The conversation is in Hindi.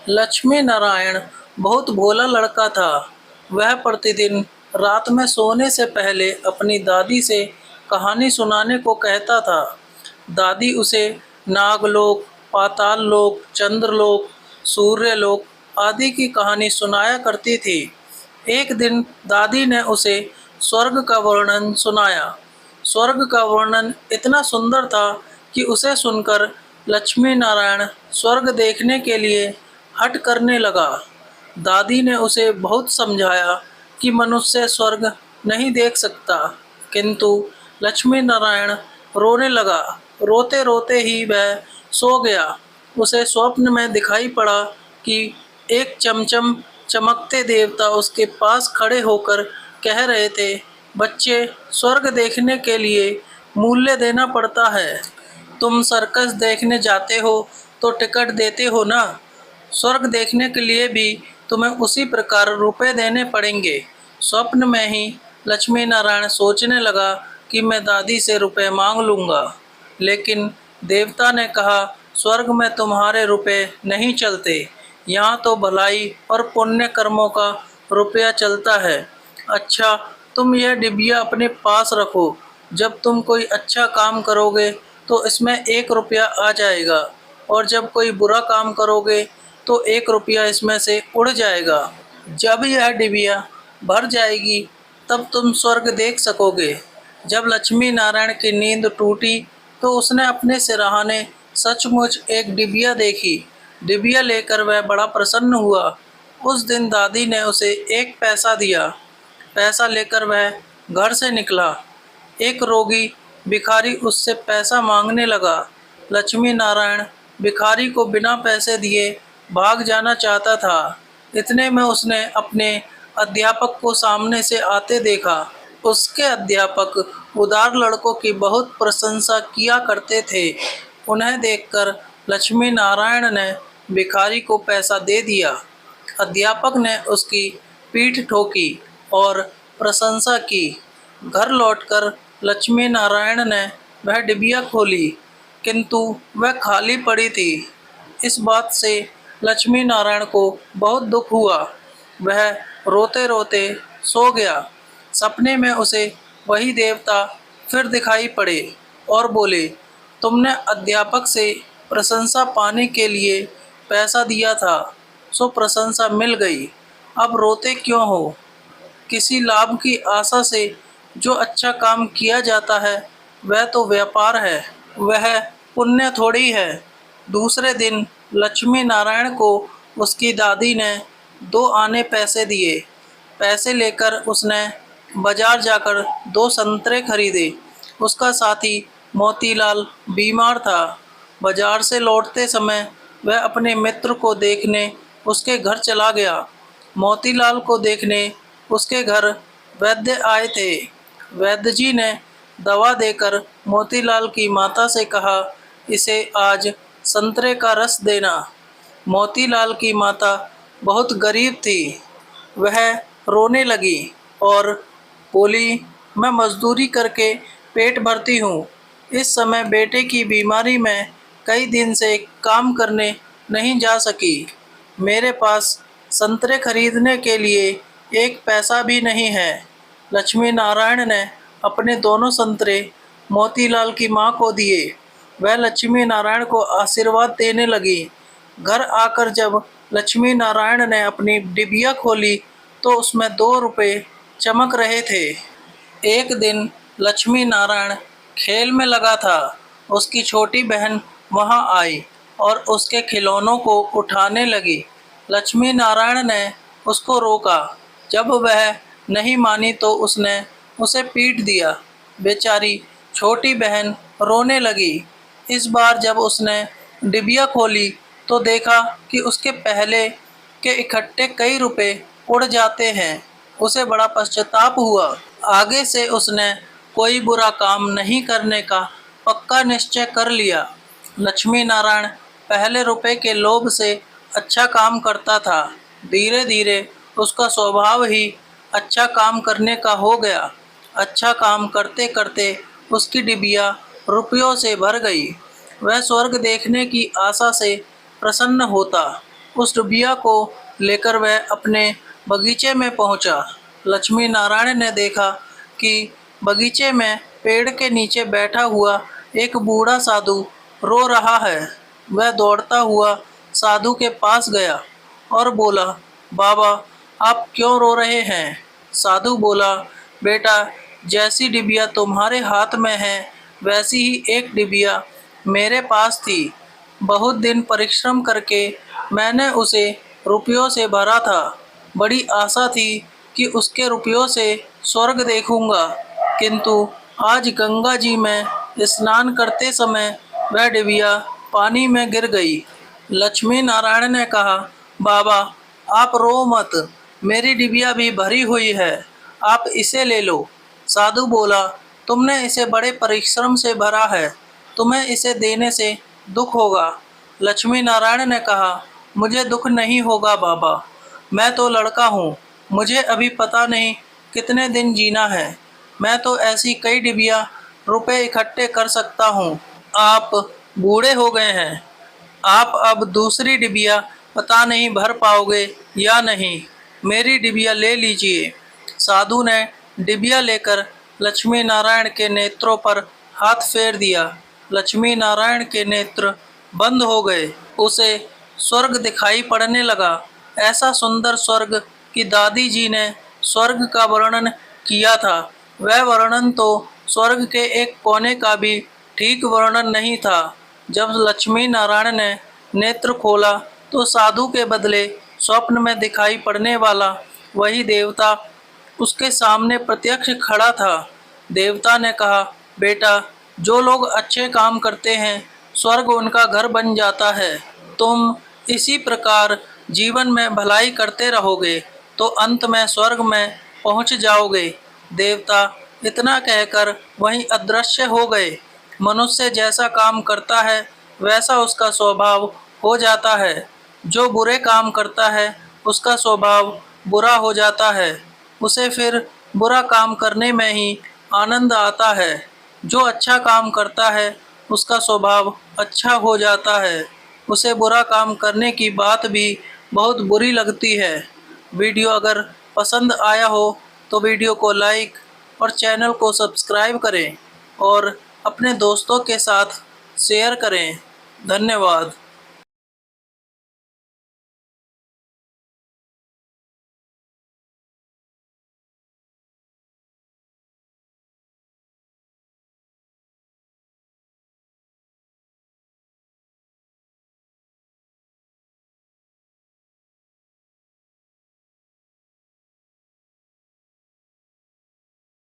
लक्ष्मी नारायण बहुत भोला लड़का था। वह प्रतिदिन रात में सोने से पहले अपनी दादी से कहानी सुनाने को कहता था। दादी उसे नागलोक, पाताललोक, चंद्रलोक, सूर्यलोक आदि की कहानी सुनाया करती थी। एक दिन दादी ने उसे स्वर्ग का वर्णन सुनाया। स्वर्ग का वर्णन इतना सुंदर था कि उसे सुनकर लक्ष्मी नारायण स्वर्ग देखने के लिए हट करने लगा। दादी ने उसे बहुत समझाया कि मनुष्य स्वर्ग नहीं देख सकता, किंतु लक्ष्मी नारायण रोने लगा। रोते रोते ही वह सो गया। उसे स्वप्न में दिखाई पड़ा कि एक चमचम चमकते देवता उसके पास खड़े होकर कह रहे थे, बच्चे, स्वर्ग देखने के लिए मूल्य देना पड़ता है। तुम सर्कस देखने जाते हो तो टिकट देते हो ना, स्वर्ग देखने के लिए भी तुम्हें उसी प्रकार रुपए देने पड़ेंगे। स्वप्न में ही लक्ष्मी नारायण सोचने लगा कि मैं दादी से रुपए मांग लूँगा, लेकिन देवता ने कहा, स्वर्ग में तुम्हारे रुपए नहीं चलते, यहाँ तो भलाई और पुण्य कर्मों का रुपया चलता है। अच्छा, तुम यह डिबिया अपने पास रखो। जब तुम कोई अच्छा काम करोगे तो इसमें 1 रुपया आ जाएगा, और जब कोई बुरा काम करोगे तो 1 रुपया इसमें से उड़ जाएगा। जब यह डिबिया भर जाएगी तब तुम स्वर्ग देख सकोगे। जब लक्ष्मी नारायण की नींद टूटी तो उसने अपने सिरहाने सचमुच एक डिबिया देखी। डिबिया लेकर वह बड़ा प्रसन्न हुआ। उस दिन दादी ने उसे 1 पैसा दिया। पैसा लेकर वह घर से निकला। एक रोगी भिखारी उससे पैसा मांगने लगा। लक्ष्मी नारायण भिखारी को बिना पैसे दिए भाग जाना चाहता था। इतने में उसने अपने अध्यापक को सामने से आते देखा। उसके अध्यापक उदार लड़कों की बहुत प्रशंसा किया करते थे। उन्हें देखकर लक्ष्मी नारायण ने भिखारी को पैसा दे दिया। अध्यापक ने उसकी पीठ ठोकी और प्रशंसा की। घर लौटकर लक्ष्मी नारायण ने वह डिबिया खोली, किंतु वह खाली पड़ी थी। इस बात से लक्ष्मी नारायण को बहुत दुख हुआ। वह रोते रोते सो गया। सपने में उसे वही देवता फिर दिखाई पड़े और बोले, तुमने अध्यापक से प्रशंसा पाने के लिए पैसा दिया था, सो प्रशंसा मिल गई। अब रोते क्यों हो? किसी लाभ की आशा से जो अच्छा काम किया जाता है वह तो व्यापार है, वह पुण्य थोड़ी है। दूसरे दिन लक्ष्मी नारायण को उसकी दादी ने 2 आने पैसे दिए। पैसे लेकर उसने बाजार जाकर 2 संतरे खरीदे। उसका साथी मोतीलाल बीमार था। बाजार से लौटते समय वह अपने मित्र को देखने उसके घर चला गया। मोतीलाल को देखने उसके घर वैद्य आए थे। वैद्य जी ने दवा देकर मोतीलाल की माता से कहा, इसे आज संतरे का रस देना। मोतीलाल की माता बहुत गरीब थी। वह रोने लगी और बोली, मैं मजदूरी करके पेट भरती हूँ। इस समय बेटे की बीमारी में कई दिन से काम करने नहीं जा सकी। मेरे पास संतरे खरीदने के लिए 1 पैसा भी नहीं है। लक्ष्मी नारायण ने अपने दोनों संतरे मोतीलाल की माँ को दिए। वह लक्ष्मी नारायण को आशीर्वाद देने लगी। घर आकर जब लक्ष्मी नारायण ने अपनी डिबिया खोली तो उसमें 2 रुपए चमक रहे थे। एक दिन लक्ष्मी नारायण खेल में लगा था। उसकी छोटी बहन वहां आई और उसके खिलौनों को उठाने लगी। लक्ष्मी नारायण ने उसको रोका। जब वह नहीं मानी तो उसने उसे पीट दिया। बेचारी छोटी बहन रोने लगी। इस बार जब उसने डिबिया खोली तो देखा कि उसके पहले के इकट्ठे कई रुपए उड़ जाते हैं। उसे बड़ा पश्चाताप हुआ। आगे से उसने कोई बुरा काम नहीं करने का पक्का निश्चय कर लिया। लक्ष्मी नारायण पहले रुपए के लोभ से अच्छा काम करता था। धीरे धीरे उसका स्वभाव ही अच्छा काम करने का हो गया। अच्छा काम करते करते उसकी डिबिया रुपयों से भर गई। वह स्वर्ग देखने की आशा से प्रसन्न होता। उस डिबिया को लेकर वह अपने बगीचे में पहुंचा। लक्ष्मी नारायण ने देखा कि बगीचे में पेड़ के नीचे बैठा हुआ एक बूढ़ा साधु रो रहा है। वह दौड़ता हुआ साधु के पास गया और बोला, बाबा, आप क्यों रो रहे हैं? साधु बोला, बेटा, जैसी डिबिया तुम्हारे हाथ में है वैसी ही एक डिबिया मेरे पास थी। बहुत दिन परिश्रम करके मैंने उसे रुपयों से भरा था। बड़ी आशा थी कि उसके रुपयों से स्वर्ग देखूंगा, किंतु आज गंगा जी में स्नान करते समय वह डिबिया पानी में गिर गई। लक्ष्मी नारायण ने कहा, बाबा, आप रो मत, मेरी डिबिया भी भरी हुई है, आप इसे ले लो। साधु बोला, तुमने इसे बड़े परिश्रम से भरा है, तुम्हें इसे देने से दुख होगा। लक्ष्मी नारायण ने कहा, मुझे दुख नहीं होगा बाबा, मैं तो लड़का हूँ, मुझे अभी पता नहीं कितने दिन जीना है। मैं तो ऐसी कई डिबिया रुपए इकट्ठे कर सकता हूँ। आप बूढ़े हो गए हैं, आप अब दूसरी डिबिया पता नहीं भर पाओगे या नहीं, मेरी डिबिया ले लीजिए। साधु ने डिबिया लेकर लक्ष्मी नारायण के नेत्रों पर हाथ फेर दिया। लक्ष्मी नारायण के नेत्र बंद हो गए। उसे स्वर्ग दिखाई पड़ने लगा। ऐसा सुंदर स्वर्ग कि दादी जी ने स्वर्ग का वर्णन किया था, वह वर्णन तो स्वर्ग के एक कोने का भी ठीक वर्णन नहीं था। जब लक्ष्मी नारायण ने नेत्र खोला तो साधु के बदले स्वप्न में दिखाई पड़ने वाला वही देवता उसके सामने प्रत्यक्ष खड़ा था। देवता ने कहा, बेटा, जो लोग अच्छे काम करते हैं स्वर्ग उनका घर बन जाता है। तुम इसी प्रकार जीवन में भलाई करते रहोगे तो अंत में स्वर्ग में पहुंच जाओगे। देवता इतना कहकर वहीं अदृश्य हो गए। मनुष्य जैसा काम करता है वैसा उसका स्वभाव हो जाता है। जो बुरे काम करता है उसका स्वभाव बुरा हो जाता है। उसे फिर बुरा काम करने में ही आनंद आता है। जो अच्छा काम करता है उसका स्वभाव अच्छा हो जाता है। उसे बुरा काम करने की बात भी बहुत बुरी लगती है। वीडियो अगर पसंद आया हो तो वीडियो को लाइक और चैनल को सब्सक्राइब करें और अपने दोस्तों के साथ शेयर करें। धन्यवाद।